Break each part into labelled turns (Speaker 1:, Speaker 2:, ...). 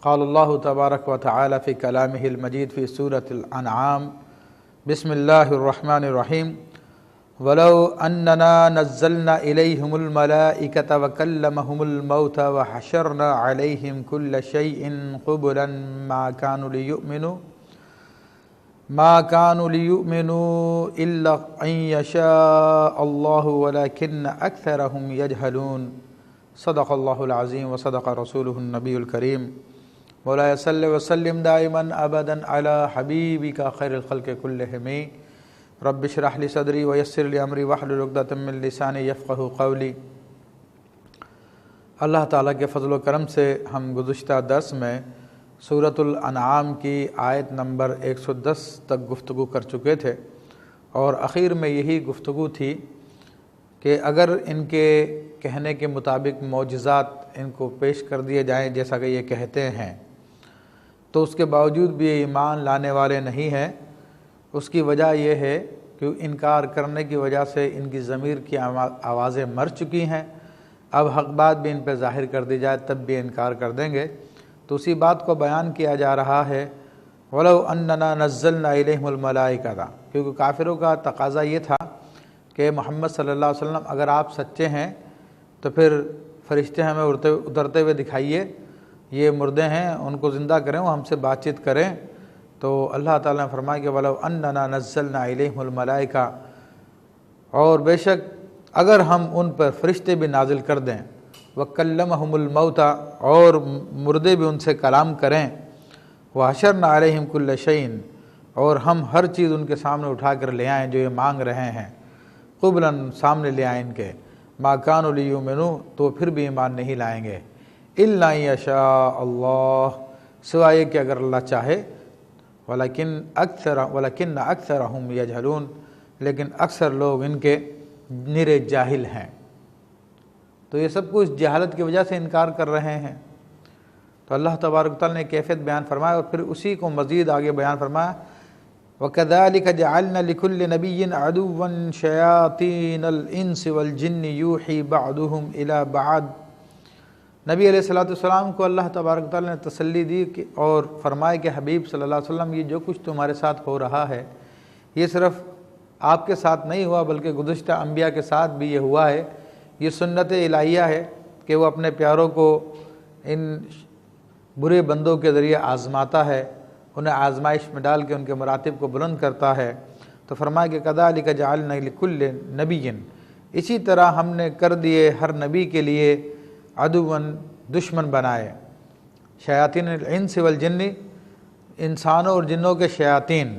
Speaker 1: قال اللہ تبارک و تعالی فی کلامہ المجید فی سورۃ الانعام بسم اللہ الرحمن الرحیم وَلَوْ أَنَّنَا نَزَّلْنَا إِلَيْهِمُ الْمَلَائِكَةَ وَكَلَّمَهُمُ الْمَوْتَى وَحَشَرْنَا عَلَيْهِمْ كُلَّ شَيْءٍ قُبُلًا ما كانوا ليؤمنوا إلا أن يشاء الله ولكن أكثرهم يجهلون صدق الله العظيم وصدق رسوله النبي الكريم مولاي صل وسلم دائما أبدا على حبيبك خير الخلق كلهم رب اشرح لي صدري ويسر لي أمري واحلل عقدة من لساني يفقهوا قولي۔ اللہ تعالیٰ کے فضل و کرم سے ہم گزشتہ درس میں سورۃ الانعام کی آیت نمبر 110 تک گفتگو کر چکے تھے، اور اخیر میں یہی گفتگو تھی کہ اگر ان کے کہنے کے مطابق معجزات ان کو پیش کر دیے جائیں جیسا کہ یہ کہتے ہیں، تو اس کے باوجود بھی یہ ایمان لانے والے نہیں ہیں۔ اس کی وجہ یہ ہے کہ انکار کرنے کی وجہ سے ان کی ضمیر کی آوازیں مر چکی ہیں، اب حق بات بھی ان پہ ظاہر کر دی جائے تب بھی انکار کر دیں گے۔ تو اسی بات کو بیان کیا جا رہا ہے وَلَوْ أَنَّنَا نَزَّلْنَا إِلَيْهِمُ الْمَلَائِكَةَ، کیونکہ کافروں کا تقاضا یہ تھا کہ محمد صلی اللہ علیہ وسلم اگر آپ سچے ہیں تو پھر فرشتے ہمیں اترتے ہوئے دکھائیے، یہ مردے ہیں ان کو زندہ کریں، وہ ہم سے بات چیت کریں۔ تو اللہ تعالیٰ نے فرمایا کہ وَلَوْ أَنَّنَا نَزَّلْنَا إِلَيْهِمُ الْمَلَائِكَةَ، اور بے شک اگر ہم ان پر فرشتے بھی نازل کر دیں، وَكَلَّمَهُمُ الْمَوْتَى، اور مردے بھی ان سے کلام کریں، وَحَشَرْنَا عَلَيْهِمْ كُلَّ شَيْءٍ، اور ہم ہر چیز ان کے سامنے اٹھا کر لے آئیں جو یہ مانگ رہے ہیں، قُبْلًا سامنے لے آئیں ان کے، مَا كَانُوا لِيُؤْمِنُوا، تو پھر بھی ایمان نہیں لائیں گے، إِلَّا أَن يَشَاءَ اللَّهُ، سوائے کہ اگر اللہ چاہے، وَلَكِنَّ أَكْثَرَهُمْ يَجْهَلُونَ، لیکن اکثر لوگ ان کے نرے جاہل ہیں، تو یہ سب کچھ جہالت کی وجہ سے انکار کر رہے ہیں۔ تو اللہ تبارک تعالیٰ نے کیفیت بیان فرمایا، اور پھر اسی کو مزید آگے بیان فرمایا وَكَذَلِكَ جَعَلْنَا لِكُلِّ نَبِيٍّ عَدُوًّا شَيَاطِينَ الْإِنسِ وَالْجِنِّ يُوحِي بَعْضُهُمْ إِلَى بَعْضٍ۔ نبی علیہ السلام کو اللہ تبارک تعالیٰ نے تسلی دی اور فرمایا کہ حبیب صلی اللہ علیہ وسلم، یہ جو کچھ تمہارے ساتھ ہو رہا ہے یہ صرف آپ کے ساتھ نہیں ہوا بلکہ گزشتہ انبیاء کے ساتھ بھی یہ ہوا ہے، یہ سنت الہیہ ہے کہ وہ اپنے پیاروں کو ان برے بندوں کے ذریعے آزماتا ہے، انہیں آزمائش میں ڈال کے ان کے مراتب کو بلند کرتا ہے۔ تو فرمایا کہ کذالک جعلنا لکل نبی، اسی طرح ہم نے کر دیے ہر نبی کے لیے عدوًا، دشمن بنائے، شیاطین الانس والجن، انسانوں اور جنوں کے شیاطین۔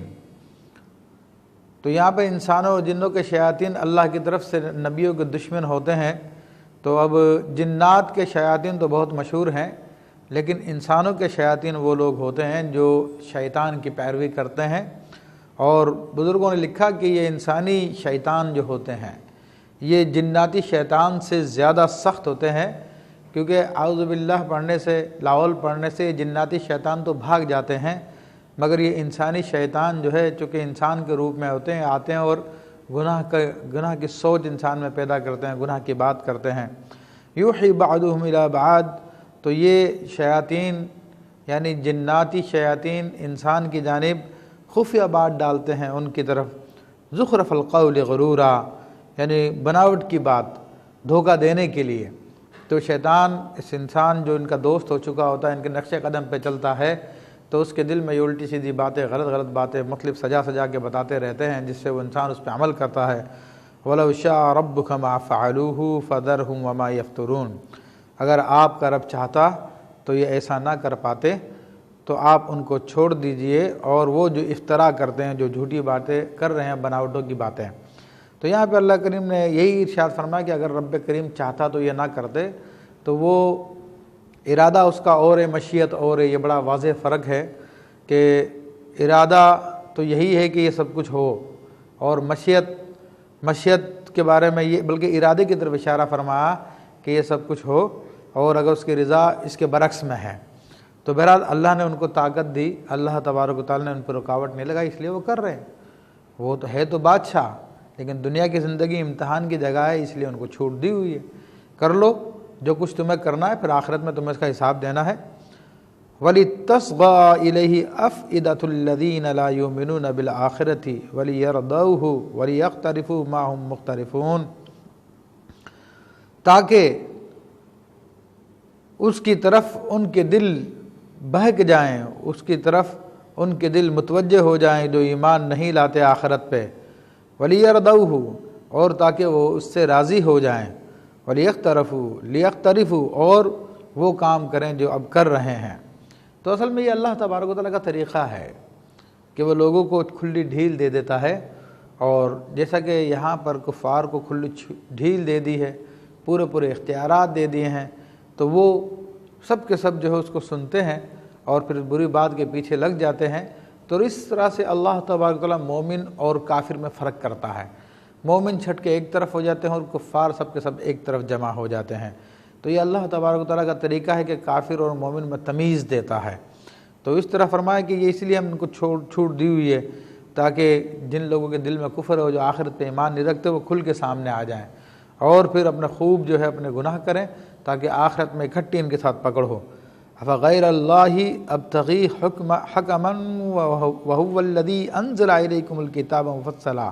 Speaker 1: تو یہاں پہ انسانوں اور جنوں کے شیاطین اللہ کی طرف سے نبیوں کے دشمن ہوتے ہیں۔ تو اب جنات کے شیاطین تو بہت مشہور ہیں، لیکن انسانوں کے شیاطین وہ لوگ ہوتے ہیں جو شیطان کی پیروی کرتے ہیں، اور بزرگوں نے لکھا کہ یہ انسانی شیطان جو ہوتے ہیں یہ جناتی شیطان سے زیادہ سخت ہوتے ہیں، کیونکہ اعوذ باللہ پڑھنے سے، لاول پڑھنے سے جناتی شیطان تو بھاگ جاتے ہیں، مگر یہ انسانی شیطان جو ہے چونکہ انسان کے روپ میں ہوتے ہیں، آتے ہیں اور گناہ کی سوچ انسان میں پیدا کرتے ہیں، گناہ کی بات کرتے ہیں۔ یوحی بعضهم الی بعض، تو یہ شیاطین یعنی جناتی شیاطین انسان کی جانب خفیہ بات ڈالتے ہیں ان کی طرف، زخرف القول غرورا، یعنی بناوٹ کی بات، دھوکہ دینے کے لیے۔ تو شیطان اس انسان جو ان کا دوست ہو چکا ہوتا ہے، ان کے نقش قدم پہ چلتا ہے، تو اس کے دل میں یہ الٹی سیدھی باتیں، غلط باتیں مختلف سجا کے بتاتے رہتے ہیں، جس سے وہ انسان اس پہ عمل کرتا ہے۔ وَلَوْ شَاءَ رَبُّكَ مَا فَعَلُوهُ فَذَرْهُمْ وَمَا يَفْتُرُونَ، اگر آپ کا رب چاہتا تو یہ ایسا نہ کر پاتے، تو آپ ان کو چھوڑ دیجئے، اور وہ جو افترا کرتے ہیں، جو جھوٹی باتیں کر رہے ہیں، بناوٹوں کی باتیں۔ تو یہاں پہ اللہ کریم نے یہی ارشاد فرمایا کہ اگر رب کریم چاہتا تو یہ نہ کرتے، تو وہ ارادہ اس کا اور ہے، مشیت اور ہے، یہ بڑا واضح فرق ہے کہ ارادہ تو یہی ہے کہ یہ سب کچھ ہو، اور مشیت کے بارے میں یہ بلکہ ارادے کی طرف اشارہ فرمایا کہ یہ سب کچھ ہو، اور اگر اس کی رضا اس کے برعکس میں ہے۔ تو بہرحال اللہ نے ان کو طاقت دی، اللہ تبارک و تعالیٰ نے ان پر رکاوٹ نہیں لگائی، اس لیے وہ کر رہے ہیں۔ وہ تو ہے تو بادشاہ، لیکن دنیا کی زندگی امتحان کی جگہ ہے، اس لیے ان کو چھوٹ دی ہوئی ہے، کر لو جو کچھ تمہیں کرنا ہے، پھر آخرت میں تمہیں اس کا حساب دینا ہے۔ وَلِتَصْغَىٰ إِلَيْهِ أَفْئِدَةُ الَّذِينَ لَا يُؤْمِنُونَ بِالْآخِرَةِ وَلِيَرْضَوْهُ وَلِيَقْتَرِفُوا مَا هُمْ مُقْتَرِفُونَ، تاکہ اس کی طرف ان کے دل بہک جائیں، اس کی طرف ان کے دل متوجہ ہو جائیں جو ایمان نہیں لاتے آخرت پہ، وَلِيَرْضَوْهُ، اور تاکہ وہ اس سے راضی ہو جائیں، وَلِيَقْتَرِفُوا، اور وہ کام کریں جو اب کر رہے ہیں۔ تو اصل میں یہ اللہ تبارک و تعالیٰ کا طریقہ ہے کہ وہ لوگوں کو کھلی ڈھیل دے دیتا ہے، اور جیسا کہ یہاں پر کفار کو کھلی ڈھیل دے دی ہے، پورے اختیارات دے دیے ہیں، تو وہ سب کے سب جو ہے اس کو سنتے ہیں اور پھر بری بات کے پیچھے لگ جاتے ہیں۔ تو اس طرح سے اللہ تبارک و تعالیٰ مومن اور کافر میں فرق کرتا ہے، مومن چھٹ کے ایک طرف ہو جاتے ہیں اور کفار سب کے سب ایک طرف جمع ہو جاتے ہیں۔ تو یہ اللہ تبارک و تعالیٰ کا طریقہ ہے کہ کافر اور مومن میں تمیز دیتا ہے۔ تو اس طرح فرمایا کہ یہ اس لیے ہم ان کو چھوٹ دی ہوئی ہے تاکہ جن لوگوں کے دل میں کفر ہو، جو آخرت پہ ایمان نہیں رکھتے، وہ کھل کے سامنے آ جائیں اور پھر اپنے خوب جو ہے اپنے گناہ کریں تاکہ آخرت میں اکٹھی ان کے ساتھ پکڑ ہو۔ افغیر اللہ ابتغی حکما وہو الذی انزل الیکم الکتاب مفصلا،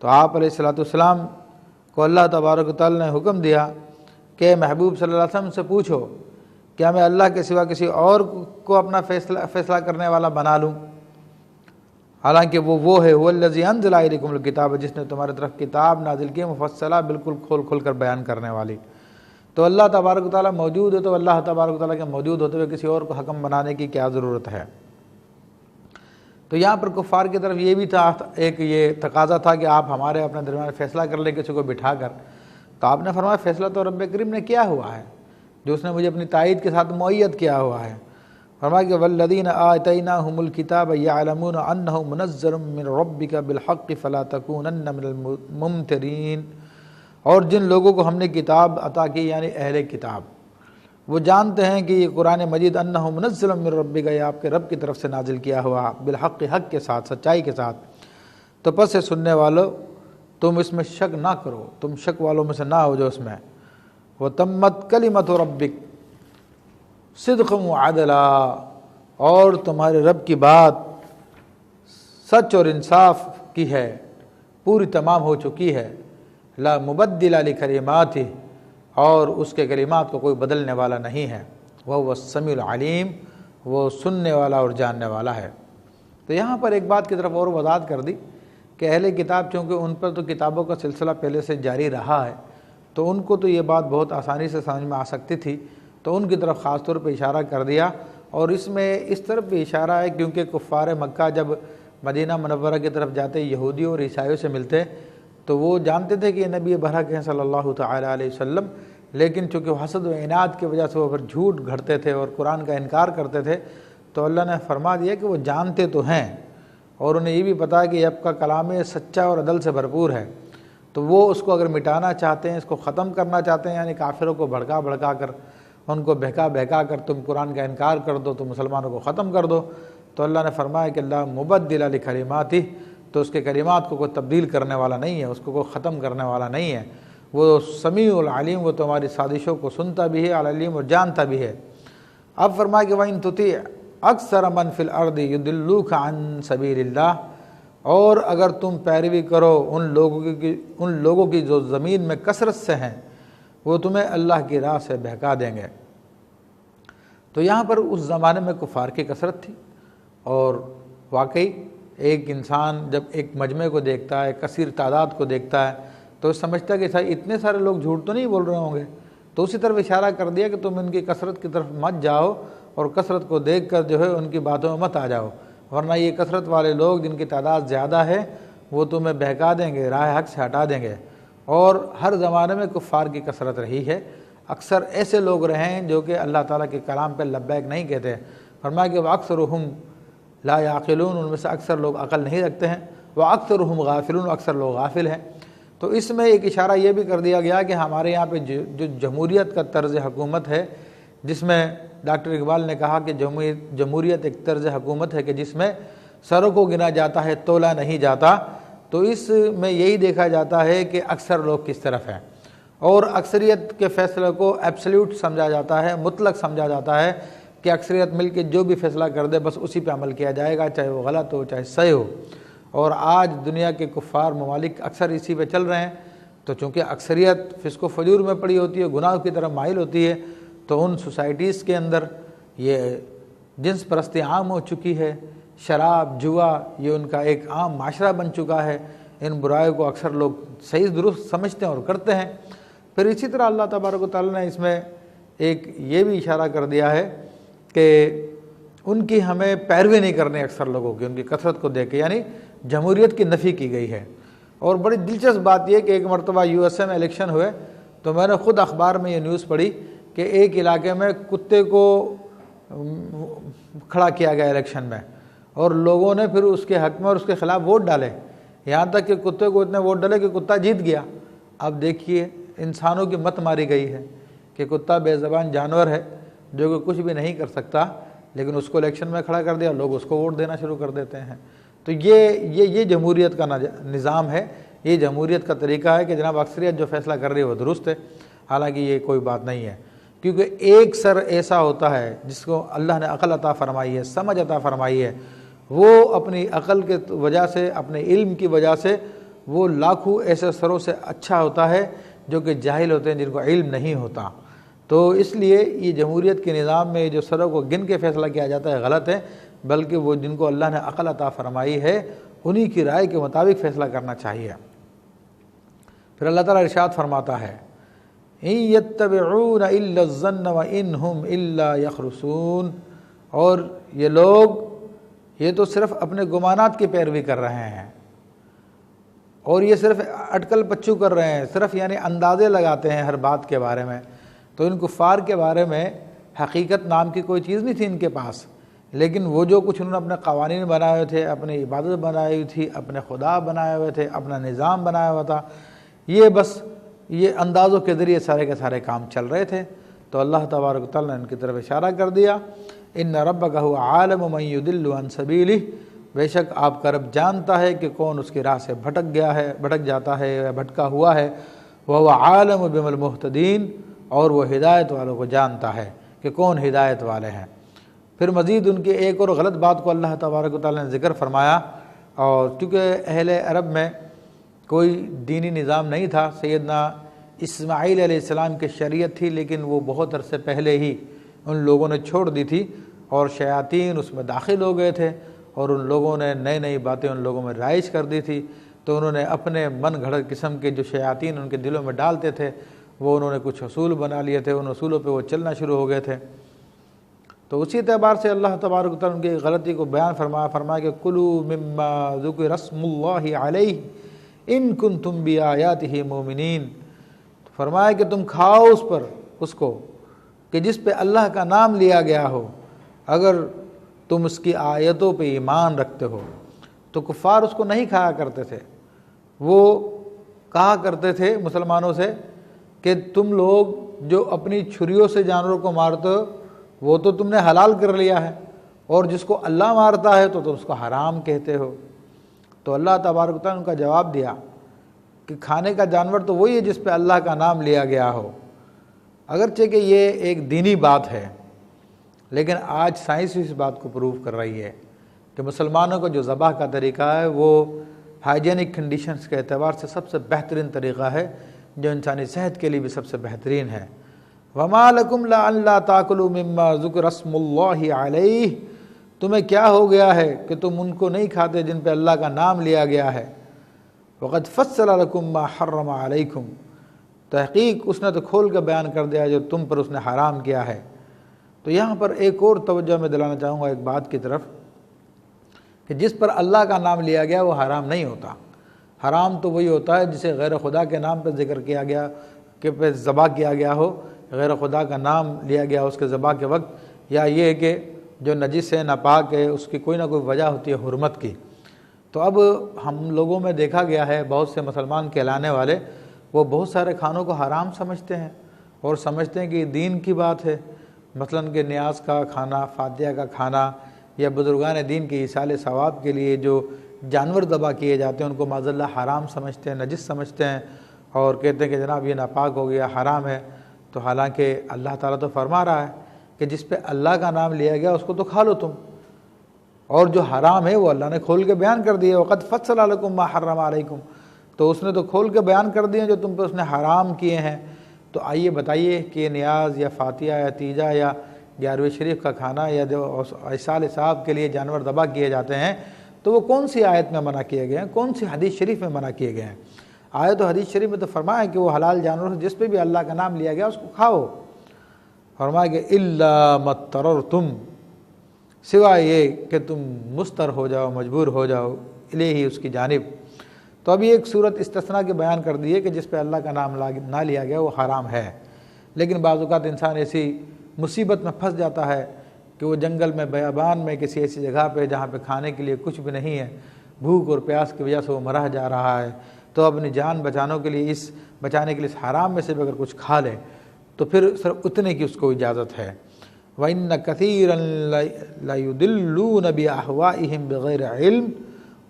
Speaker 1: تو آپ علیہ السلام کو اللہ تبارک و تعالیٰ نے حکم دیا کہ محبوب صلی اللہ علیہ وسلم سے پوچھو کیا میں اللہ کے سوا کسی اور کو اپنا فیصلہ کرنے والا بنا لوں، حالانکہ وہ ہے هو الذی انزل الیکم الکتاب، جس نے تمہاری طرف کتاب نازل کی مفصلہ، بالکل کھول کر بیان کرنے والی۔ تو اللہ تبارک و تعالیٰ موجود ہے، تو اللہ تبارک و تعالیٰ کے موجود ہوتے ہوئے کسی اور کو حکم بنانے کی کیا ضرورت ہے؟ تو یہاں پر کفار کی طرف یہ بھی تھا، ایک یہ تقاضا تھا کہ آپ ہمارے اپنے درمیان فیصلہ کر لیں کسی کو بٹھا کر۔ تو آپ نے فرمایا فیصلہ تو رب کریم نے کیا ہوا ہے، جو اس نے مجھے اپنی تائید کے ساتھ مؤید کیا ہوا ہے۔ فرمایا کہ والذین آتیناہم الکتاب یعلمون انہ منزل من ربک بالحق فلا تکونن من الممترین، اور جن لوگوں کو ہم نے کتاب عطا کی یعنی اہل کتاب، وہ جانتے ہیں کہ یہ قرآن مجید انہ منزل من ربک، یہ آپ کے رب کی طرف سے نازل کیا ہوا بالحق، حق کے ساتھ، سچائی کے ساتھ۔ تو پس سے سننے والوں تم اس میں شک نہ کرو، تم شک والوں میں سے نہ ہو جو اس میں وَتَمَّتْ كَلِمَةُ رَبِّكَ صِدْقًا وَعَدْلًا، اور تمہارے رب کی بات سچ اور انصاف کی ہے، پوری تمام ہو چکی ہے، لا مبدل لکلماتہ، اور اس کے کلمات کو کوئی بدلنے والا نہیں ہے، وَهُوَ السَّمِيعُ الْعَلِيمُ، وہ سننے والا اور جاننے والا ہے۔ تو یہاں پر ایک بات کی طرف اور وضاحت کر دی کہ اہل کتاب چونکہ ان پر تو کتابوں کا سلسلہ پہلے سے جاری رہا ہے، تو ان کو تو یہ بات بہت آسانی سے سمجھ میں آ سکتی تھی، تو ان کی طرف خاص طور پہ اشارہ کر دیا۔ اور اس میں اس طرف بھی اشارہ ہے کیونکہ کفار مکہ جب مدینہ منورہ کی طرف جاتے یہودیوں اور عیسائیوں سے ملتے تو وہ جانتے تھے کہ یہ نبی برحق ہیں صلی اللہ تعالیٰ علیہ وسلم، لیکن چونکہ حسد و عناد کی وجہ سے وہ پھر جھوٹ گھڑتے تھے اور قرآن کا انکار کرتے تھے، تو اللہ نے فرما دیا کہ وہ جانتے تو ہیں اور انہیں یہ بھی پتا ہے کہ اب کا کلام سچا اور عدل سے بھرپور ہے، تو وہ اس کو اگر مٹانا چاہتے ہیں، اس کو ختم کرنا چاہتے ہیں، یعنی کافروں کو بھڑکا کر، ان کو بہکا کر تم قرآن کا انکار کر دو، تم مسلمانوں کو ختم کر دو، تو اللہ نے فرمایا کہ اللہ مبدل لکلماتہ، تو اس کے کلمات کو کوئی تبدیل کرنے والا نہیں ہے، اس کو کوئی ختم کرنے والا نہیں ہے، وہ سمیع العلیم، وہ تمہاری سازشوں کو سنتا بھی ہے، علیم اور جانتا بھی ہے۔ اب فرمایا کہ وَإِن تُطِعْ أَكْثَرَ مَنْ فِي الْأَرْضِ يُضِلُّوكَ عَنْ سَبِيلِ اللَّهِ، اور اگر تم پیروی کرو ان لوگوں کی جو زمین میں کثرت سے ہیں، وہ تمہیں اللہ کی راہ سے بہکا دیں گے۔ تو یہاں پر اس زمانے میں کفار کی کثرت تھی، اور واقعی ایک انسان جب ایک مجمع کو دیکھتا ہے، کثیر تعداد کو دیکھتا ہے، تو سمجھتا ہے کہ اتنے سارے لوگ جھوٹ تو نہیں بول رہے ہوں گے، تو اسی طرف اشارہ کر دیا کہ تم ان کی کثرت کی طرف مت جاؤ اور کثرت کو دیکھ کر جو ہے ان کی باتوں میں مت آ جاؤ، ورنہ یہ کثرت والے لوگ جن کی تعداد زیادہ ہے وہ تمہیں بہکا دیں گے، راہ حق سے ہٹا دیں گے۔ اور ہر زمانے میں کفار کی کثرت رہی ہے، اکثر ایسے لوگ رہے ہیں جو کہ اللہ تعالیٰ کے کلام پہ لبیک نہیں کہتے، فرمایا کہ وَأَكْثَرُهُمْ لَا يَعْقِلُونَ، ان میں سے اکثر لوگ عقل نہیں رکھتے ہیں، وَأَكْثَرُهُمْ غَافِلُونَ، اکثر لوگ غافل ہیں۔ تو اس میں ایک اشارہ یہ بھی کر دیا گیا کہ ہمارے یہاں پہ جو جمہوریت کا طرز حکومت ہے، جس میں ڈاکٹر اقبال نے کہا کہ جمہوریت ایک طرز حکومت ہے کہ جس میں سروں کو گنا جاتا ہے، تولا نہیں جاتا، تو اس میں یہی دیکھا جاتا ہے کہ اکثر لوگ کس طرف ہیں، اور اکثریت کے فیصلے کو ایبسلیوٹ سمجھا جاتا ہے، مطلق سمجھا جاتا ہے کہ اکثریت مل کے جو بھی فیصلہ کر دے بس اسی پہ عمل کیا جائے گا، چاہے وہ غلط ہو چاہے صحیح ہو۔ اور آج دنیا کے کفار ممالک اکثر اسی پہ چل رہے ہیں، تو چونکہ اکثریت فسق و فجور میں پڑی ہوتی ہے، گناہ کی طرف مائل ہوتی ہے، تو ان سوسائٹیز کے اندر یہ جنس پرستی عام ہو چکی ہے، شراب جوا یہ ان کا ایک عام معاشرہ بن چکا ہے۔ ان برائیوں کو اکثر لوگ صحیح درست سمجھتے ہیں اور کرتے ہیں۔ پھر اسی طرح اللہ تبارک و تعالیٰ نے اس میں ایک یہ بھی اشارہ کر دیا ہے کہ ان کی ہمیں پیروی نہیں کرنی اکثر لوگوں کی، ان کی کثرت کو دیکھ کے، یعنی جمہوریت کی نفی کی گئی ہے۔ اور بڑی دلچسپ بات یہ کہ ایک مرتبہ USA میں الیکشن ہوئے تو میں نے خود اخبار میں یہ نیوز پڑھی کہ ایک علاقے میں کتے کو کھڑا کیا گیا الیکشن میں، اور لوگوں نے پھر اس کے حق میں اور اس کے خلاف ووٹ ڈالے، یہاں تک کہ کتے کو اتنے ووٹ ڈالے کہ کتا جیت گیا۔ اب دیکھیے انسانوں کی مت ماری گئی ہے کہ کتا بے زبان جانور ہے جو کہ کچھ بھی نہیں کر سکتا، لیکن اس کو الیکشن میں کھڑا کر دیا، لوگ اس کو ووٹ دینا شروع کر دیتے ہیں۔ تو یہ جمہوریت کا نظام ہے، یہ جمہوریت کا طریقہ ہے کہ جناب اکثریت جو فیصلہ کر رہی ہے وہ درست ہے، حالانکہ یہ کوئی بات نہیں ہے، کیونکہ ایک سر ایسا ہوتا ہے جس کو اللہ نے عقل عطا فرمائی ہے، سمجھ عطا فرمائی ہے، وہ اپنی عقل کے وجہ سے، اپنے علم کی وجہ سے وہ لاکھوں ایسے سروں سے اچھا ہوتا ہے جو کہ جاہل ہوتے ہیں، جن کو علم نہیں ہوتا۔ تو اس لیے یہ جمہوریت کے نظام میں جو سروں کو گن کے فیصلہ کیا جاتا ہے غلط ہے، بلکہ وہ جن کو اللہ نے عقل عطا فرمائی ہے انہی کی رائے کے مطابق فیصلہ کرنا چاہیے۔ پھر اللہ تعالیٰ ارشاد فرماتا ہے إِن يَتَّبِعُونَ إِلَّا الظَّنَّ وَإِنْ هُمْ إِلَّا يَخْرُصُونَ، اور یہ لوگ یہ تو صرف اپنے گمانات کی پیروی کر رہے ہیں، اور یہ صرف اٹکل پچو کر رہے ہیں، صرف یعنی اندازے لگاتے ہیں ہر بات کے بارے میں۔ تو ان کفار کے بارے میں حقیقت نام کی کوئی چیز نہیں تھی ان کے پاس، لیکن وہ جو کچھ انہوں نے اپنے قوانین بنائے ہوئے تھے، اپنی عبادت بنائی ہوئی تھی، اپنے خدا بنائے ہوئے تھے، اپنا نظام بنایا ہوا تھا، یہ بس یہ اندازوں کے ذریعے سارے کے سارے کام چل رہے تھے۔ تو اللہ تبارک و تعالیٰ نے ان کی طرف اشارہ کر دیا، ان ربک هو عالم من یضل عن سبیلہ، بے شک آپ کا رب جانتا ہے کہ کون اس کی راہ سے بھٹک گیا ہے، بھٹک جاتا ہے یا بھٹکا ہوا ہے، وهو عالم بالمہتدین، اور وہ ہدایت والوں کو جانتا ہے کہ کون ہدایت والے ہیں۔ پھر مزید ان کی ایک اور غلط بات کو اللہ تبارک و تعالیٰ نے ذکر فرمایا، اور چونکہ اہل عرب میں کوئی دینی نظام نہیں تھا، سیدنا اسماعیل علیہ السلام کی شریعت تھی، لیکن وہ بہت عرصے پہلے ہی ان لوگوں نے چھوڑ دی تھی، اور شیاطین اس میں داخل ہو گئے تھے، اور ان لوگوں نے نئی نئی باتیں ان لوگوں میں رائج کر دی تھی۔ تو انہوں نے اپنے من گھڑت قسم کے جو شیاطین ان کے دلوں میں ڈالتے تھے، وہ انہوں نے کچھ اصول بنا لیے تھے، ان اصولوں پہ وہ چلنا شروع ہو گئے تھے۔ تو اسی اعتبار سے اللہ تبارک و تعالیٰ ان کی غلطی کو بیان فرمایا کہ کلوا مما ذکر اسم اللہ علیہ ان کنتم بآیاتہ مومنین، فرمایا کہ تم کھاؤ اس پر، اس کو کہ جس پہ اللہ کا نام لیا گیا ہو، اگر تم اس کی آیتوں پہ ایمان رکھتے ہو۔ تو کفار اس کو نہیں کھایا کرتے تھے، وہ کہا کرتے تھے مسلمانوں سے کہ تم لوگ جو اپنی چھریوں سے جانوروں کو مارتے ہو وہ تو تم نے حلال کر لیا ہے، اور جس کو اللہ مارتا ہے تو تم اس کو حرام کہتے ہو۔ تو اللہ تبارک و تعالیٰ نے ان کا جواب دیا کہ کھانے کا جانور تو وہی ہے جس پہ اللہ کا نام لیا گیا ہو، اگرچہ کہ یہ ایک دینی بات ہے، لیکن آج سائنس اس بات کو پروف کر رہی ہے کہ مسلمانوں کا جو ذبح کا طریقہ ہے وہ ہائیجینک کنڈیشنز کے اعتبار سے سب سے بہترین طریقہ ہے، جو انسانی صحت کے لیے بھی سب سے بہترین ہے۔ وَمَا لَكُمْ لَأَلَّا تَأْكُلُوا مِمَّا ذُكِرَ اسْمُ اللَّهِ عَلَيْهِ، تمہیں کیا ہو گیا ہے کہ تم ان کو نہیں کھاتے جن پہ اللہ کا نام لیا گیا ہے۔ وَقَدْ فَصَّلَ لَكُمْ مَا حَرَّمَ عَلَيْكُمْ، تحقیق اس نے تو کھول کے بیان کر دیا جو تم پر اس نے حرام کیا ہے۔ تو یہاں پر ایک اور توجہ میں دلانا چاہوں گا ایک بات کی طرف، کہ جس پر اللہ کا نام لیا گیا وہ حرام نہیں ہوتا۔ حرام تو وہی ہوتا ہے جسے غیر خدا کے نام پہ ذکر کیا گیا، کہ پہ ذبح کیا گیا ہو، غیر خدا کا نام لیا گیا اس کے ذبح کے وقت، یا یہ کہ جو نجس ہے ناپاک ہے اس کی کوئی نہ کوئی وجہ ہوتی ہے حرمت کی۔ تو اب ہم لوگوں میں دیکھا گیا ہے بہت سے مسلمان کہلانے والے وہ بہت سارے کھانوں کو حرام سمجھتے ہیں، اور سمجھتے ہیں کہ یہ دین کی بات ہے، مثلاً کہ نیاز کا کھانا، فاتحہ کا کھانا، یا بزرگان دین کے ایصال ثواب کے لیے جو جانور ذبح کیے جاتے ہیں ان کو معاذ اللہ حرام سمجھتے ہیں، نجس سمجھتے ہیں، اور کہتے ہیں کہ جناب یہ ناپاک ہو گیا، حرام ہے۔ تو حالانکہ اللہ تعالیٰ تو فرما رہا ہے کہ جس پہ اللہ کا نام لیا گیا اس کو تو کھا لو تم، اور جو حرام ہے وہ اللہ نے کھول کے بیان کر دیا، وَقَدْ فَصَّلَ لَكُم مَّا حَرَّمَ عَلَيْكُم، تو اس نے تو کھول کے بیان کر دیے جو تم پہ اس نے حرام کیے ہیں۔ تو آئیے بتائیے کہ نیاز یا فاتحہ یا تیجا یا 11ویں شریف کا کھانا یا جو اِصال صاحب کے لیے جانور ذبح کیے جاتے ہیں تو وہ کون سی آیت میں منع کیے گئے ہیں، کون سی حدیث شریف میں منع کیے گئے ہیں؟ آیت و حدیث شریف میں تو فرمایا کہ وہ حلال جانور جس پہ بھی اللہ کا نام لیا گیا اس کو کھاؤ۔ فرمایا کہ إِلَّا مَا اضْطَرَرْتُمْ، سوائے یہ کہ تم مضطر ہو جاؤ، مجبور ہو جاؤ، الیہ اس کی جانب۔ تو ابھی ایک صورت استثناء کے بیان کر دی ہے کہ جس پہ اللہ کا نام نہ لیا گیا وہ حرام ہے، لیکن بعض اوقات انسان ایسی مصیبت میں پھنس جاتا ہے کہ وہ جنگل میں بیابان میں کسی ایسی جگہ پہ جہاں پہ کھانے کے لیے کچھ بھی نہیں ہے، بھوک اور پیاس کی وجہ سے وہ مرا جا رہا ہے، تو اپنی جان بچانے کے لیے اس حرام میں سے بھی اگر کچھ کھا لے تو پھر صرف اتنے کی اس کو اجازت ہے۔ وَإِنَّ كَثِيرًا لَيُضِلُّونَ بِأَهْوَائِهِمْ بِغَيْرِ عِلْمٍ،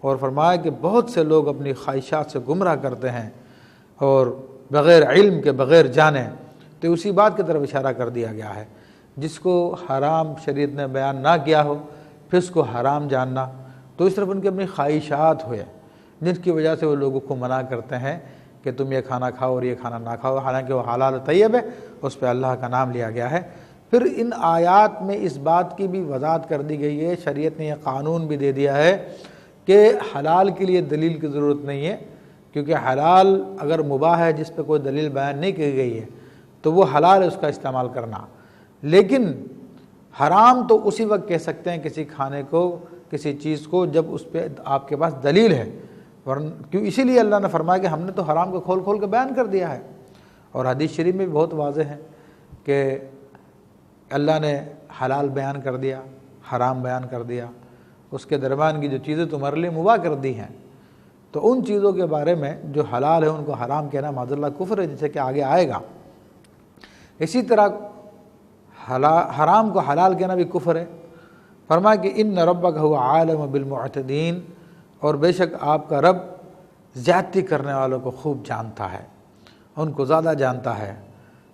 Speaker 1: اور فرمایا کہ بہت سے لوگ اپنی خواہشات سے گمراہ کرتے ہیں اور بغیر علم کے، بغیر جانے۔ تو اسی بات کی طرف اشارہ کر دیا گیا ہے، جس کو حرام شریعت نے بیان نہ کیا ہو پھر اس کو حرام جاننا، تو اس طرف ان کی اپنی خواہشات ہوئے جن کی وجہ سے وہ لوگوں کو منع کرتے ہیں کہ تم یہ کھانا کھاؤ اور یہ کھانا نہ کھاؤ، حالانکہ وہ حلال طیب ہے، اس پہ اللہ کا نام لیا گیا ہے۔ پھر ان آیات میں اس بات کی بھی وضاحت کر دی گئی ہے، شریعت نے یہ قانون بھی دے دیا ہے کہ حلال کے لیے دلیل کی ضرورت نہیں ہے، کیونکہ حلال اگر مباح ہے جس پہ کوئی دلیل بیان نہیں کی گئی ہے تو وہ حلال ہے اس کا استعمال کرنا، لیکن حرام تو اسی وقت کہہ سکتے ہیں کسی کھانے کو، کسی چیز کو، جب اس پہ آپ کے پاس دلیل ہے، کیوں؟ اسی لیے اللہ نے فرمایا کہ ہم نے تو حرام کو کھول کھول کے بیان کر دیا ہے، اور حدیث شریف میں بھی بہت واضح ہے کہ اللہ نے حلال بیان کر دیا، حرام بیان کر دیا، اس کے درمیان کی جو چیزیں تمہارے لیے مباح کر دی ہیں، تو ان چیزوں کے بارے میں جو حلال ہے ان کو حرام کہنا معاذ اللہ کفر ہے، جیسے کہ آگے آئے گا۔ اسی طرح حرام کو حلال کہنا بھی کفر ہے۔ فرمایا کہ ان ربک هو عالم بالمعتدین، اور بے شک آپ کا رب زیادتی کرنے والوں کو خوب جانتا ہے، ان کو زیادہ جانتا ہے۔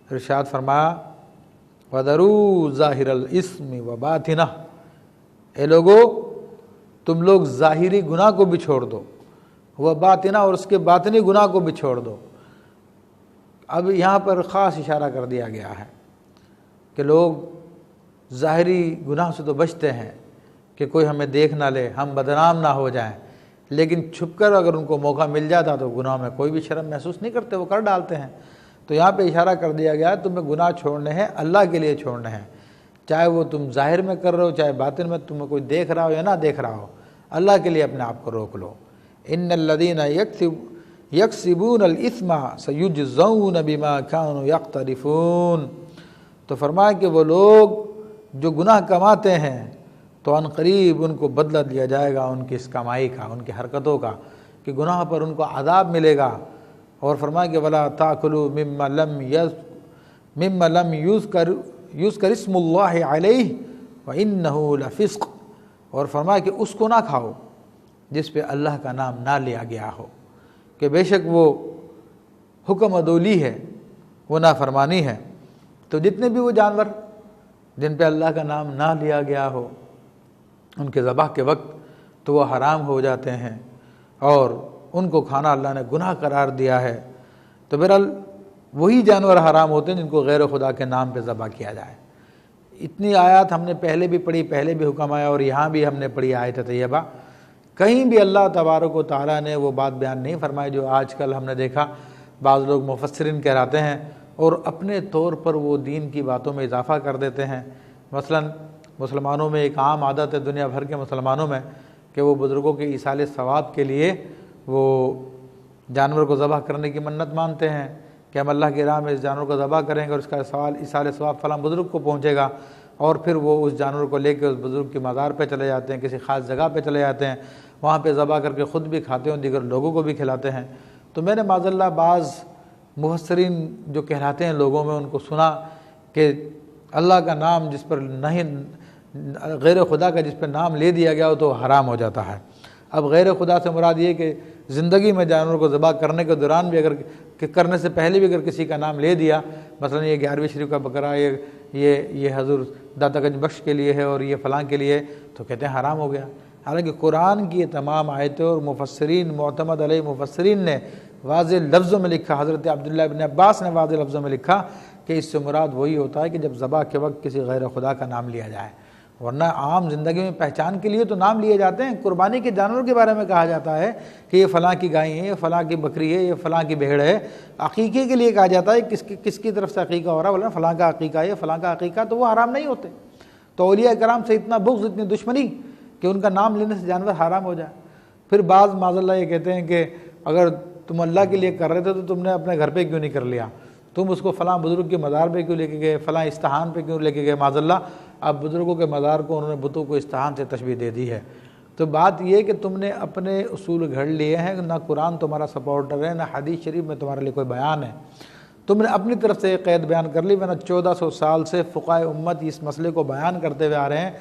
Speaker 1: ارشاد فرمایا وَذَرُوا ظَاهِرَ الْإِثْمِ وَبَاطِنَهُ، اے لوگو تم لوگ ظاہری گناہ کو بھی چھوڑ دو، وَبَاطِنَهُ، اور اس کے باطنی گناہ کو بھی چھوڑ دو۔ اب یہاں پر خاص اشارہ کر دیا گیا ہے کہ لوگ ظاہری گناہ سے تو بچتے ہیں کہ کوئی ہمیں دیکھ نہ لے، ہم بدنام نہ ہو جائیں، لیکن چھپ کر اگر ان کو موقع مل جاتا تو گناہ میں کوئی بھی شرم محسوس نہیں کرتے، وہ کر ڈالتے ہیں۔ تو یہاں پہ اشارہ کر دیا گیا ہے تمہیں گناہ چھوڑنے ہیں، اللہ کے لیے چھوڑنے ہیں، چاہے وہ تم ظاہر میں کر رہے ہو، چاہے باطن میں تمہیں کوئی دیکھ رہا ہو یا نہ دیکھ رہا ہو، اللہ کے لیے اپنے آپ کو روک لو۔ ان الذین یکسبون الاثم سیجزون بما کانوا یقترفون، تو فرمایا کہ وہ لوگ جو گناہ کماتے ہیں تو ان قریب ان کو بدلہ دیا جائے گا ان کی اس کمائی کا، ان کی حرکتوں کا، کہ گناہ پر ان کو عذاب ملے گا۔ اور فرمایا کہ ولا تاکلوا مما لم یذکر اسم اللہ علیہ وانہ لفسق، اور فرمایا کہ اس کو نہ کھاؤ جس پہ اللہ کا نام نہ لیا گیا ہو، کہ بے شک وہ حکم عدولی ہے، وہ نافرمانی ہے۔ تو جتنے بھی وہ جانور جن پہ اللہ کا نام نہ لیا گیا ہو ان کے ذبح کے وقت تو وہ حرام ہو جاتے ہیں، اور ان کو کھانا اللہ نے گناہ قرار دیا ہے۔ تو بہرحال وہی جانور حرام ہوتے ہیں جن کو غیر خدا کے نام پہ ذبح کیا جائے۔ اتنی آیات ہم نے پہلے بھی پڑھی، پہلے بھی حکم آیا، اور یہاں بھی ہم نے پڑھی آیت طیبہ، کہیں بھی اللہ تبارک و تعالیٰ نے وہ بات بیان نہیں فرمائی جو آج کل ہم نے دیکھا بعض لوگ مفسرین کہلاتے ہیں اور اپنے طور پر وہ دین کی باتوں میں اضافہ کر دیتے ہیں۔ مثلا مسلمانوں میں ایک عام عادت ہے، دنیا بھر کے مسلمانوں میں، کہ وہ بزرگوں کے ایصال ثواب کے لیے وہ جانور کو ذبح کرنے کی منت مانتے ہیں کہ ہم اللہ کی راہ میں اس جانور کو ذبح کریں گے اور اس کا ایصال ثواب فلاں بزرگ کو پہنچے گا، اور پھر وہ اس جانور کو لے کے اس بزرگ کی مزار پہ چلے جاتے ہیں، کسی خاص جگہ پہ چلے جاتے ہیں، وہاں پہ ذبح کر کے خود بھی کھاتے ہیں، دیگر لوگوں کو بھی کھلاتے ہیں۔ تو میں نے معاذ اللہ بعض مفسرین جو کہلاتے ہیں لوگوں میں ان کو سنا کہ اللہ کا نام جس پر نہیں، غیر خدا کا جس پہ نام لے دیا گیا ہو تو حرام ہو جاتا ہے۔ اب غیر خدا سے مراد یہ کہ زندگی میں جانور کو ذبح کرنے کے دوران بھی اگر کرنے سے پہلے بھی اگر کسی کا نام لے دیا، مثلا یہ 11ویں شریف کا بکرا، یہ حضور داتا گنج بخش کے لیے ہے اور یہ فلاں کے لیے، تو کہتے ہیں حرام ہو گیا۔ حالانکہ قرآن کی یہ تمام آیتیں اور مفسرین، معتمد علیہ مفسرین نے واضح لفظوں میں لکھا، حضرت عبداللہ ابن عباس نے واضح لفظوں میں لکھا کہ اس سے مراد وہی ہوتا ہے کہ جب ذبح کے وقت کسی غیر خدا کا نام لیا جائے، ورنہ عام زندگی میں پہچان کے لیے تو نام لیے جاتے ہیں۔ قربانی کے جانور کے بارے میں کہا جاتا ہے کہ یہ فلاں کی گائے ہے، یہ فلاں کی بکری ہے، یہ فلاں کی بھیڑ ہے۔ عقیقے کے لیے کہا جاتا ہے کس کی طرف سے عقیقہ ہو رہا ہے، بولنا فلاں کا عقیقہ ہے، فلاں کا عقیقہ، تو وہ حرام نہیں ہوتے۔ تو اولیاء کرام سے اتنا بغض، اتنی دشمنی کہ ان کا نام لینے سے جانور حرام ہو جائے۔ پھر بعض معاذ اللہ یہ کہتے ہیں کہ اگر تم اللہ کے لیے کر رہے تھے تو تم نے اپنے گھر پہ کیوں نہیں کر لیا، تم اس کو فلاں بزرگ کے مزار پہ کیوں لے کے گئے، فلاں استحان پہ کیوں لے کے گئے معاذ اللہ۔ اب بزرگوں کے مزار کو انہوں نے بتوں کو استحان سے تشبیہ دے دی ہے۔ تو بات یہ کہ تم نے اپنے اصول گھڑ لیے ہیں، نہ قرآن تمہارا سپورٹر ہے، نہ حدیث شریف میں تمہارے لیے کوئی بیان ہے، تم نے اپنی طرف سے قید بیان کر لی، ورنہ 1400 سال سے فقہائے امت اس مسئلے کو بیان کرتے ہوئے آ رہے ہیں۔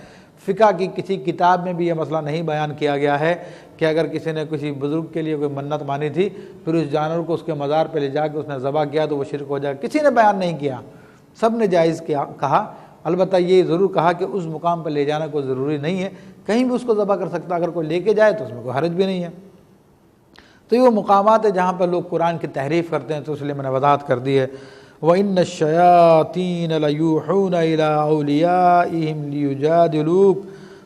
Speaker 1: فقہ کی کسی کتاب میں بھی یہ مسئلہ نہیں بیان کیا گیا ہے کہ اگر کسی نے کسی بزرگ کے لیے کوئی منت مانی تھی، پھر اس جانور کو اس کے مزار پہ لے جا کے اس نے ذبح کیا تو وہ شرک ہو جائے، کسی نے بیان نہیں کیا، سب نے جائز کہا۔ البتہ یہ ضرور کہا کہ اس مقام پر لے جانا کوئی ضروری نہیں ہے، کہیں بھی اس کو ذبح کر سکتا، اگر کوئی لے کے جائے تو اس میں کوئی حرج بھی نہیں ہے۔ تو یہ وہ مقامات ہیں جہاں پر لوگ قرآن کی تحریف کرتے ہیں، تو اس لیے میں نے وضاحت کر دی ہے۔ وَإِنَّ الشَّيَاطِينَ لَيُوحُونَ إِلَىٰ أَوْلِيَائِهِمْ لِيُجَادِلُوكَ،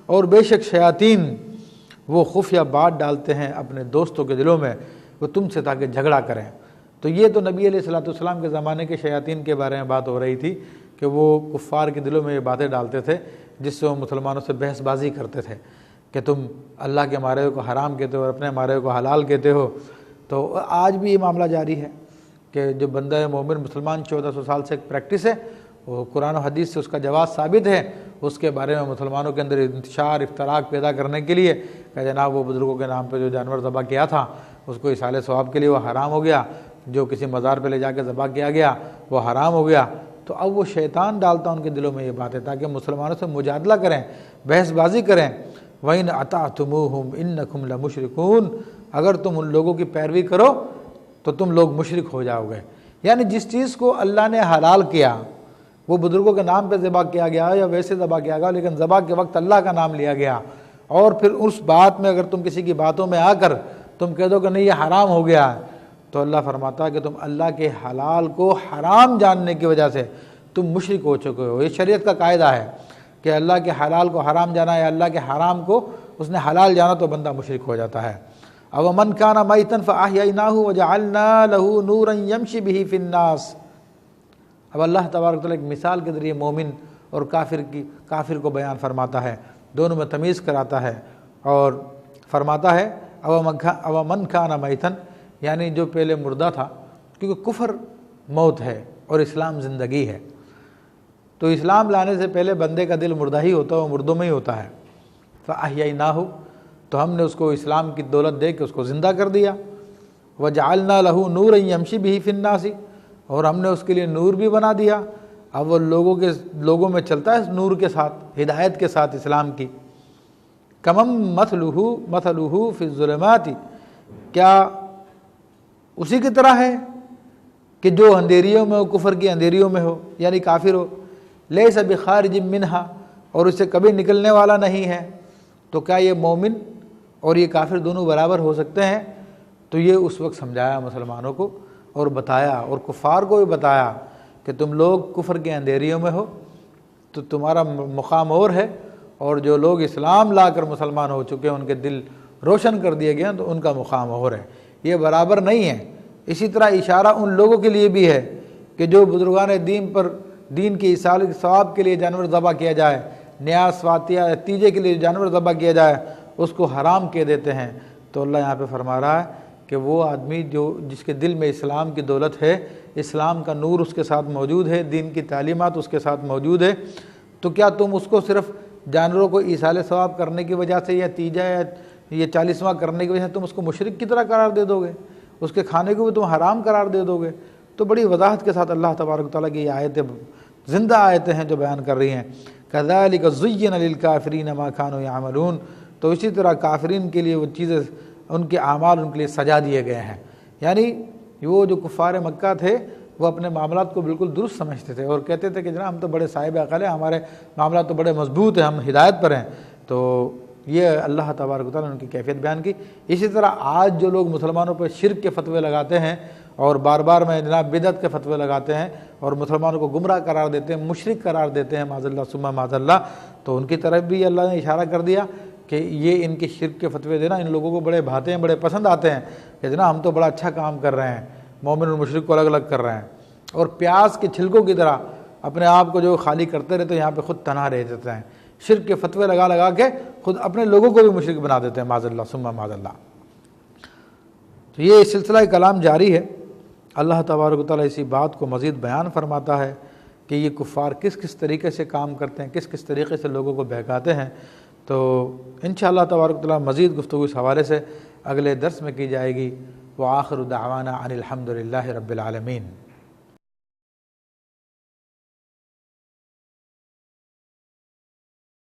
Speaker 1: اور بے شک شیاطین وہ خفیہ بات ڈالتے ہیں اپنے دوستوں کے دلوں میں، وہ تم سے تاکہ جھگڑا کریں۔ تو یہ تو نبی علیہ الصلوۃ والسلام کے زمانے کے شیاطین کے بارے میں بات ہو رہی تھی کہ وہ کفار کے دلوں میں یہ باتیں ڈالتے تھے جس سے وہ مسلمانوں سے بحث بازی کرتے تھے کہ تم اللہ کے مارے ہوئے کو حرام کہتے ہو اور اپنے مارے ہوئے کو حلال کہتے ہو۔ تو آج بھی یہ معاملہ جاری ہے کہ جو بندہ مومن مسلمان 1400 سال سے ایک پریکٹس ہے، وہ قرآن و حدیث سے اس کا جواز ثابت ہے، اس کے بارے میں مسلمانوں کے اندر انتشار افتراق پیدا کرنے کے لیے کہ جناب وہ بزرگوں کے نام پہ جو جانور ذبح کیا تھا اس کو اصالِ ثواب کے لیے وہ حرام ہو گیا، جو کسی مزار پہ لے جا کے ذبح کیا گیا وہ حرام ہو گیا۔ تو اب وہ شیطان ڈالتا ان کے دلوں میں یہ باتیں تاکہ مسلمانوں سے مجادلہ کریں، بحث بازی کریں۔ وَإِنْ أَطَعْتُمُوهُمْ إِنَّكُمْ لَمُشْرِكُونَ، اگر تم ان لوگوں کی پیروی کرو تو تم لوگ مشرک ہو جاؤ گے۔ یعنی جس چیز کو اللہ نے حلال کیا، وہ بزرگوں کے نام پہ ذبح کیا گیا یا ویسے ذبح کیا گیا، لیکن ذبح کے وقت اللہ کا نام لیا گیا، اور پھر اس بات میں اگر تم کسی کی باتوں میں آ کر تم کہہ دو کہ نہیں یہ حرام ہو گیا، تو اللہ فرماتا ہے کہ تم اللہ کے حلال کو حرام جاننے کی وجہ سے تم مشرک ہو چکے ہو۔ یہ شریعت کا قاعدہ ہے کہ اللہ کے حلال کو حرام جانا یا اللہ کے حرام کو اس نے حلال جانا تو بندہ مشرک ہو جاتا ہے۔ أَوَمَنْ كَانَ مَيْتًا فَأَحْيَيْنَاهُ وَجَعَلْنَا لَهُ نُورًا يَمْشِي بِهِ فِي النَّاسِ۔ اب اللہ تبارک تعالیٰ ایک مثال کے ذریعے مومن اور کافر کو بیان فرماتا ہے، دونوں میں تمیز کراتا ہے اور فرماتا ہے أَوَمَنْ كَانَ مَيْتًا، یعنی جو پہلے مردہ تھا، کیونکہ کفر موت ہے اور اسلام زندگی ہے، تو اسلام لانے سے پہلے بندے کا دل مردہ ہی ہوتا ہے، وہ مردوں میں ہی ہوتا ہے۔ فَأَحْيَيْنَاهُ، تو ہم نے اس کو اسلام کی دولت دے کے اس کو زندہ کر دیا۔ وَجَعَلْنَا لَهُ نُورًا يَمْشِي بِهِ فِي النَّاسِ، اور ہم نے اس کے لیے نور بھی بنا دیا، اب وہ لوگوں میں چلتا ہے نور کے ساتھ، ہدایت کے ساتھ اسلام کی۔ کمم مثلُهُ فِي الظُّلُمَاتِ، کیا اسی کی طرح ہے کہ جو اندھیریوں میں ہو، کفر کی اندھیریوں میں ہو، یعنی کافر ہو، لیس بخارج منہا، اور اس سے کبھی نکلنے والا نہیں ہے، تو کیا یہ مومن اور یہ کافر دونوں برابر ہو سکتے ہیں؟ تو یہ اس وقت سمجھایا مسلمانوں کو اور بتایا، اور کفار کو بھی بتایا کہ تم لوگ کفر کے اندھیریوں میں ہو تو تمہارا مقام اور ہے، اور جو لوگ اسلام لا کر مسلمان ہو چکے ہیں، ان کے دل روشن کر دیے گئے ہیں، تو ان کا مقام اور ہے، یہ برابر نہیں ہے۔ اسی طرح اشارہ ان لوگوں کے لیے بھی ہے کہ جو بزرگان دین کی اصالت ثواب کے لیے جانور ذبح کیا جائے، نیاز فاتحہ نتیجے کے لیے جانور ذبح کیا جائے، اس کو حرام کہہ دیتے ہیں۔ تو اللہ یہاں پہ فرما رہا ہے کہ وہ آدمی جس کے دل میں اسلام کی دولت ہے، اسلام کا نور اس کے ساتھ موجود ہے، دین کی تعلیمات اس کے ساتھ موجود ہے، تو کیا تم اس کو صرف جانوروں کو ایصال ثواب کرنے کی وجہ سے یا تیجا یا یہ 40واں کرنے کی وجہ سے تم اس کو مشرک کی طرح قرار دے دو گے، اس کے کھانے کو بھی تم حرام قرار دے دو گے؟ تو بڑی وضاحت کے ساتھ اللہ تبارک و تعالیٰ کی یہ آیتیں زندہ آیتیں ہیں جو بیان کر رہی ہیں۔ كَذَلِكَ زُيِّنَ لِلْكَافِرِينَ مَا كَانُوا يَعْمَلُونَ، تو اسی طرح کافرین کے لیے وہ چیزیں، ان کے اعمال ان کے لیے سجا دیے گئے ہیں۔ یعنی وہ جو کفار مکہ تھے وہ اپنے معاملات کو بالکل درست سمجھتے تھے اور کہتے تھے کہ جناب ہم تو بڑے صاحب عقل ہیں، ہمارے معاملات تو بڑے مضبوط ہیں، ہم ہدایت پر ہیں۔ تو یہ اللہ تبارک و تعالیٰ نے ان کی کیفیت بیان کی۔ اسی طرح آج جو لوگ مسلمانوں پر شرک کے فتوے لگاتے ہیں اور بار بار میں جناب بدعت کے فتوے لگاتے ہیں اور مسلمانوں کو گمراہ قرار دیتے ہیں، مشرک قرار دیتے ہیں معاذ اللہ ثم معاذ اللہ، تو ان کی طرف بھی اللہ نے اشارہ کر دیا کہ یہ ان کے شرک کے فتوے دینا ان لوگوں کو بڑے بھاتے ہیں، بڑے پسند آتے ہیں کہ جناب ہم تو بڑا اچھا کام کر رہے ہیں، مومن اور مشرک کو الگ الگ کر رہے ہیں، اور پیاز کے چھلکوں کی طرح اپنے آپ کو جو خالی کرتے رہتے ہیں، یہاں پہ خود تنہا رہ جاتے ہیں، شرک کے فتوے لگا لگا کے خود اپنے لوگوں کو بھی مشرک بنا دیتے ہیں معاذ اللہ ثم معاذ اللہ۔ تو یہ سلسلہ کلام جاری ہے۔ اللہ تبارک و تعالیٰ اسی بات کو مزید بیان فرماتا ہے کہ یہ کفار کس کس طریقے سے کام کرتے ہیں، کس کس طریقے سے لوگوں کو بہکاتے ہیں۔ تو انشاءاللہ تبارک و تعالیٰ مزید گفتگو اس حوالے سے اگلے درس میں کی جائے گی۔ وآخر دعوانا ان الحمد للہ رب العالمین۔